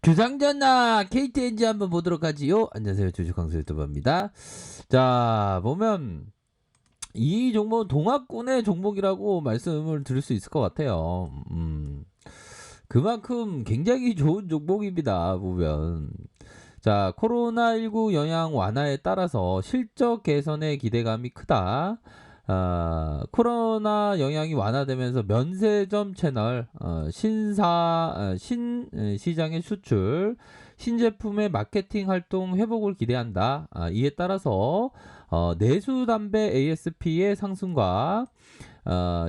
주상전나 KTNG 한번 보도록 하지요. 안녕하세요, 주식광수 유튜버입니다. 자, 보면 이 종목은 동학군의 종목이라고 말씀을 드릴 수 있을 것 같아요. 그만큼 굉장히 좋은 종목입니다. 보면 자, 코로나19 영향 완화에 따라서 실적 개선의 기대감이 크다. 코로나 영향이 완화되면서 면세점 채널, 신시장의 수출, 신제품의 마케팅 활동 회복을 기대한다. 이에 따라서 내수 담배 ASP의 상승과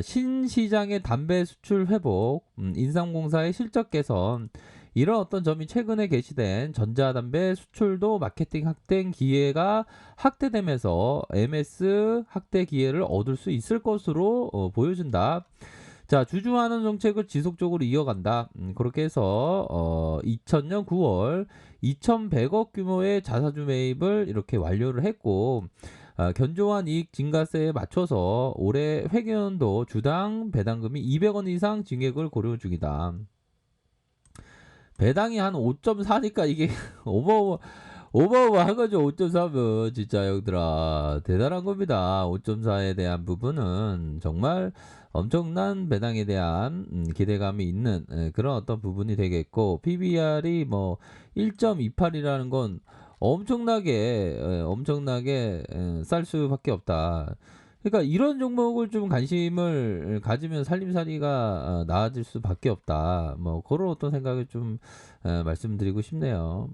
신시장의 담배 수출 회복, 인삼공사의 실적 개선, 이런 어떤 점이 최근에 게시된 전자담배 수출도 마케팅 확대 기회가 확대되면서 MS 확대 기회를 얻을 수 있을 것으로 보여준다. 자, 주주환원 정책을 지속적으로 이어간다. 그렇게 해서 2000년 9월 2100억 규모의 자사주 매입을 이렇게 완료를 했고, 견조한 이익 증가세에 맞춰서 올해 회계연도 주당 배당금이 200원 이상 증액을 고려 중이다. 배당이 한 5.4니까 이게 어마어마한 거죠. 5.4면 진짜 형들아 대단한 겁니다. 5.4에 대한 부분은 정말 엄청난 배당에 대한 기대감이 있는 그런 어떤 부분이 되겠고, PBR이 뭐 1.28이라는 건 엄청나게 쌀 수밖에 없다. 그러니까 이런 종목을 좀 관심을 가지면 살림살이가 나아질 수밖에 없다. 뭐 그런 어떤 생각을 좀 말씀드리고 싶네요.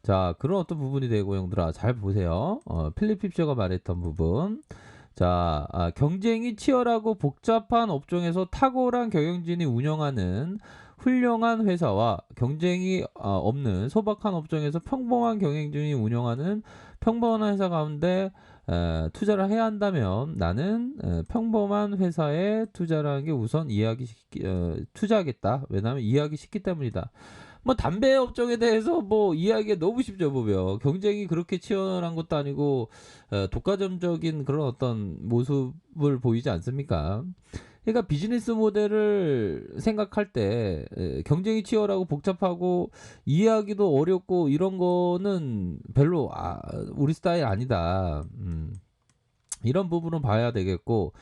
자, 그런 어떤 부분이 되고, 형들아 잘 보세요. 필립 핍셔가 말했던 부분. 자, 경쟁이 치열하고 복잡한 업종에서 탁월한 경영진이 운영하는 훌륭한 회사와 경쟁이 없는 소박한 업종에서 평범한 경영진이 운영하는 평범한 회사 가운데 투자를 해야 한다면 나는 평범한 회사에 투자라는 게 우선 투자하겠다. 왜냐하면 이해하기 쉽기 때문이다. 뭐 담배 업종에 대해서 뭐 이해하기가 너무 쉽죠. 보면 경쟁이 그렇게 치열한 것도 아니고 독과점적인 그런 어떤 모습을 보이지 않습니까? 그러니까 비즈니스 모델을 생각할 때 경쟁이 치열하고 복잡하고 이해하기도 어렵고 이런 거는 별로 우리 스타일 아니다. 이런 부분은 봐야 되겠고,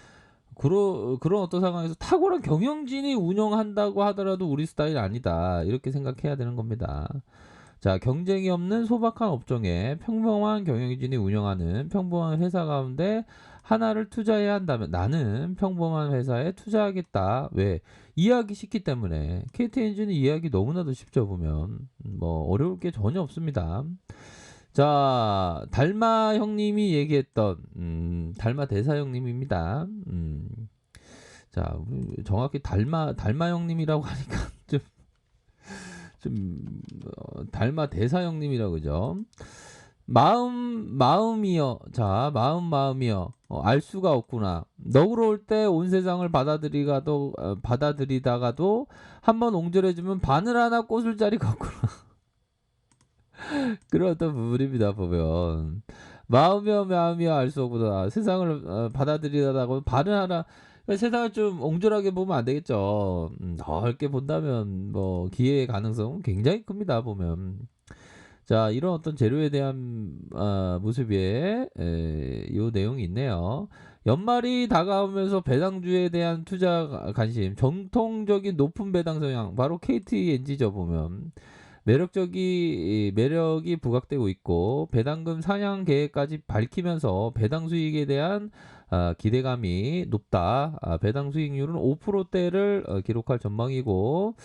그런 어떤 상황에서 탁월한 경영진이 운영한다고 하더라도 우리 스타일 아니다. 이렇게 생각해야 되는 겁니다. 자, 경쟁이 없는 소박한 업종에 평범한 경영진이 운영하는 평범한 회사 가운데 하나를 투자해야 한다면 나는 평범한 회사에 투자하겠다. 왜? 이해하기 쉽기 때문에. KT엔진은 이해하기 너무나도 쉽죠, 보면. 뭐 어려울 게 전혀 없습니다. 자, 달마 형님이 얘기했던 달마 대사 형님입니다. 자, 정확히 달마 형님이라고 하니까 좀 달마 대사 형님이라고 그죠? 마음이여. 자, 마음이여. 알 수가 없구나. 너그러울 때 온 세상을 받아들이다가도 한번 옹졸해주면 바늘 하나 꽂을 자리가 없구나. 그런 어떤 부분입니다. 보면 마음이여 알 수 없구나. 세상을 받아들이다가 바늘 하나, 세상을 좀 옹졸하게 보면 안 되겠죠. 넓게 본다면 뭐 기회의 가능성은 굉장히 큽니다. 보면 자, 이런 어떤 재료에 대한 모습에 요 내용이 있네요. 연말이 다가오면서 배당주에 대한 투자 관심, 정통적인 높은 배당 성향, 바로 KTNG죠. 보면 매력이 부각되고 있고, 배당금 상향 계획까지 밝히면서 배당 수익에 대한 기대감이 높다. 배당 수익률은 5%대를 기록할 전망이고,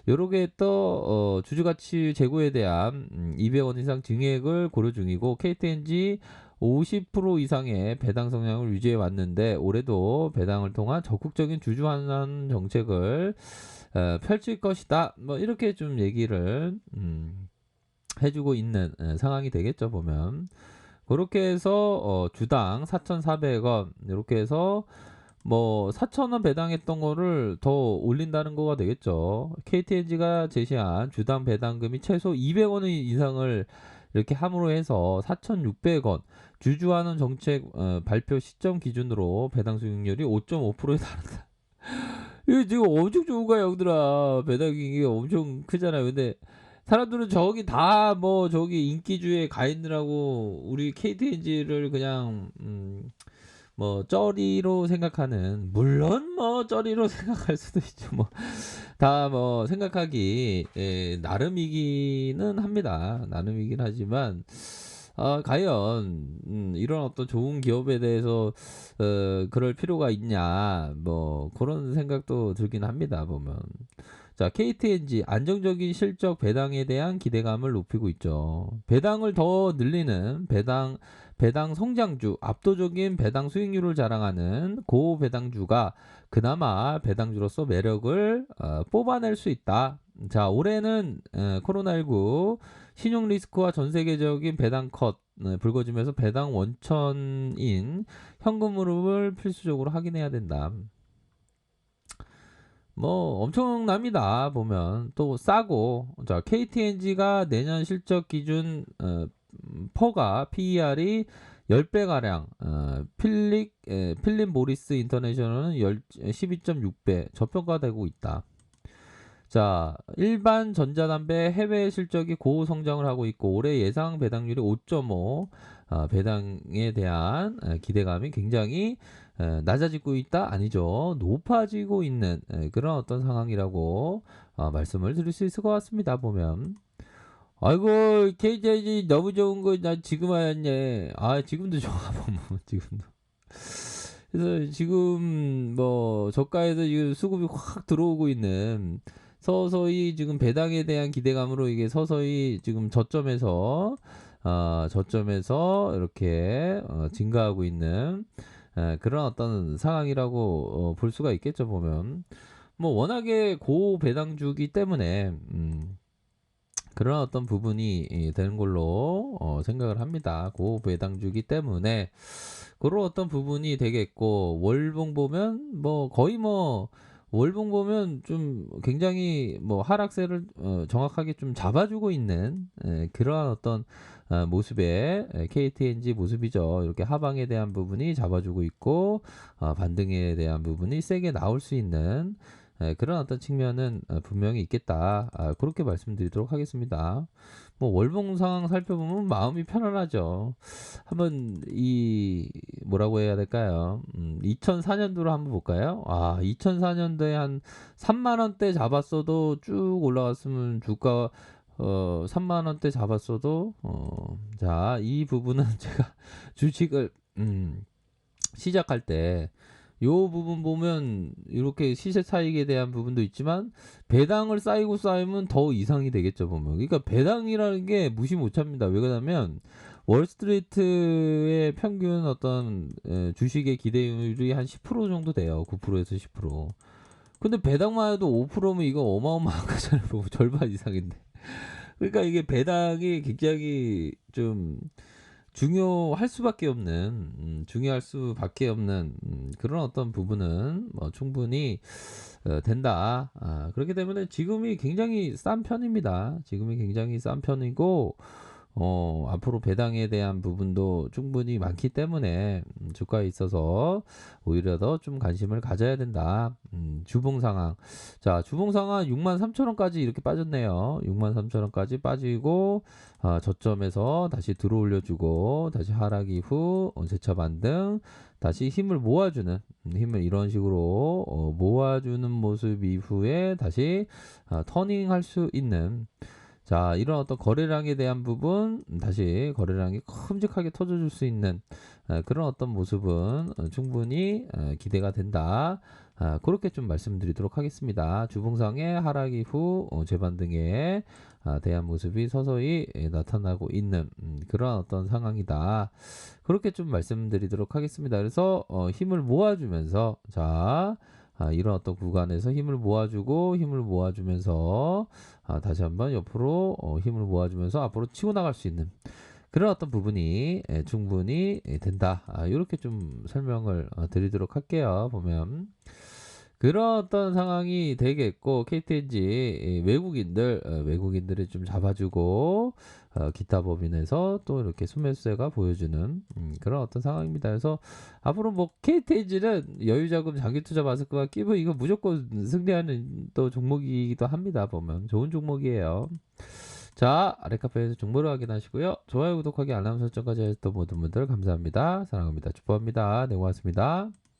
요렇게 또 주주가치 제고에 대한 200원 이상 증액을 고려 중이고, KTNG 50% 이상의 배당 성향을 유지해 왔는데 올해도 배당을 통한 적극적인 주주 환원 정책을 펼칠 것이다. 뭐 이렇게 좀 얘기를 해주고 있는 상황이 되겠죠. 보면 그렇게 해서 주당 4,400원 이렇게 해서 뭐 4,000원 배당했던 거를 더 올린다는 거가 되겠죠. KTNG가 제시한 주당 배당금이 최소 200원 이상을 이렇게 함으로 해서 4,600원, 주주환원 정책 발표 시점 기준으로 배당 수익률이 5.5%에 달한다. 이거 지금 엄청 좋은 거야, 형들아. 배당이 엄청 크잖아요. 근데 사람들은 저기 다 뭐 저기 인기주에 가 있느라고 우리 KTNG를 그냥 뭐 쩌리로 생각하는, 물론 뭐 쩌리로 생각할 수도 있죠. 뭐 다 뭐 생각하기 나름이기는 합니다. 나름이긴 하지만 과연 이런 어떤 좋은 기업에 대해서 그럴 필요가 있냐 뭐 그런 생각도 들긴 합니다 보면. 자, KTNG 안정적인 실적 배당에 대한 기대감을 높이고 있죠. 배당을 더 늘리는 배당 성장주, 압도적인 배당 수익률을 자랑하는 고배당주가 그나마 배당주로서 매력을 뽑아낼 수 있다. 자, 올해는 코로나19 신용 리스크와 전 세계적인 배당 컷 불거지면서 배당 원천인 현금 흐름을 필수적으로 확인해야 된다. 뭐 엄청납니다. 보면 또 싸고, 자, KTNG가 내년 실적 기준 퍼가 PER이 10배 가량, 필립 모리스 인터내셔널은 12.6배 저평가되고 있다. 자, 일반 전자담배 해외 실적이 고성장을 하고 있고 올해 예상 배당률이 5.5, 배당에 대한 기대감이 굉장히 낮아지고 있다? 아니죠. 높아지고 있는 그런 어떤 상황이라고 말씀을 드릴 수 있을 것 같습니다. 보면. 아이고, KTG 너무 좋은 거 나 지금 알았네. 아, 지금도 좋아 보면 지금도. 그래서 지금 뭐 저가에서 지금 수급이 확 들어오고 있는, 서서히 지금 배당에 대한 기대감으로 이게 서서히 지금 저점에서 이렇게 증가하고 있는 그런 어떤 상황이라고 볼 수가 있겠죠 보면. 뭐 워낙에 고배당주기 때문에 그런 어떤 부분이 되는 걸로 생각을 합니다. 고배당주기 때문에 그런 어떤 부분이 되겠고, 월봉 보면 뭐 거의 뭐 월봉 보면 좀 굉장히 뭐 하락세를 정확하게 좀 잡아주고 있는 그러한 어떤 모습의 KTNG 모습이죠. 이렇게 하방에 대한 부분이 잡아주고 있고 반등에 대한 부분이 세게 나올 수 있는 그런 어떤 측면은 분명히 있겠다. 그렇게 말씀드리도록 하겠습니다. 뭐 월봉 상황 살펴보면 마음이 편안하죠. 한번 이 뭐라고 해야 될까요? 2004년도로 한번 볼까요? 2004년도에 한 3만 원대 잡았어도 쭉 올라갔으면 주가 3만 원대 잡았어도 자, 이 부분은 제가 주식을 시작할 때 요 부분 보면 이렇게 시세 차익에 대한 부분도 있지만 배당을 쌓이면 더 이상이 되겠죠 보면. 그러니까 배당이라는 게 무시 못합니다. 왜 그러냐면 월스트리트의 평균 어떤 주식의 기대율이 한 10% 정도 돼요. 9%에서 10%. 근데 배당만 해도 5%면 이거 어마어마한 거잖아요. 뭐 절반 이상인데. 그러니까 이게 배당이 굉장히 좀 중요할 수밖에 없는 그런 어떤 부분은 뭐 충분히 된다. 그렇기 때문에 지금이 굉장히 싼 편입니다. 지금이 굉장히 싼 편이고 앞으로 배당에 대한 부분도 충분히 많기 때문에 주가에 있어서 오히려 더 좀 관심을 가져야 된다. 주봉 상황. 자, 주봉 상황 63,000원까지 이렇게 빠졌네요. 63,000원까지 빠지고 저점에서 다시 들어올려주고 다시 하락 이후 재차 반등, 다시 힘을 모아주는, 힘을 이런 식으로 모아주는 모습 이후에 다시 터닝할 수 있는, 자, 이런 어떤 거래량에 대한 부분, 다시 거래량이 큼직하게 터져줄 수 있는 그런 어떤 모습은 충분히 기대가 된다. 그렇게 좀 말씀드리도록 하겠습니다. 주봉상의 하락 이후 재반등에 대한 모습이 서서히 나타나고 있는 그런 어떤 상황이다. 그렇게 좀 말씀드리도록 하겠습니다. 그래서 힘을 모아주면서, 자, 이런 어떤 구간에서 힘을 모아주면서 다시 한번 옆으로 힘을 모아주면서 앞으로 치고 나갈 수 있는 그런 어떤 부분이 충분히 된다. 이렇게 좀 설명을 드리도록 할게요. 보면 그런 어떤 상황이 되겠고, KTNG 외국인들이 좀 잡아주고 기타 법인에서 또 이렇게 순매수세가 보여주는 그런 어떤 상황입니다. 그래서 앞으로 뭐 KTNG는 여유자금 장기투자 마스크와 끼부 이거 무조건 승리하는 또 종목이기도 합니다. 보면 좋은 종목이에요. 자, 아래 카페에서 정보를 확인하시고요. 좋아요, 구독하기, 알람 설정까지 해줬던 모든 분들 감사합니다. 사랑합니다. 축복합니다. 네, 고맙습니다.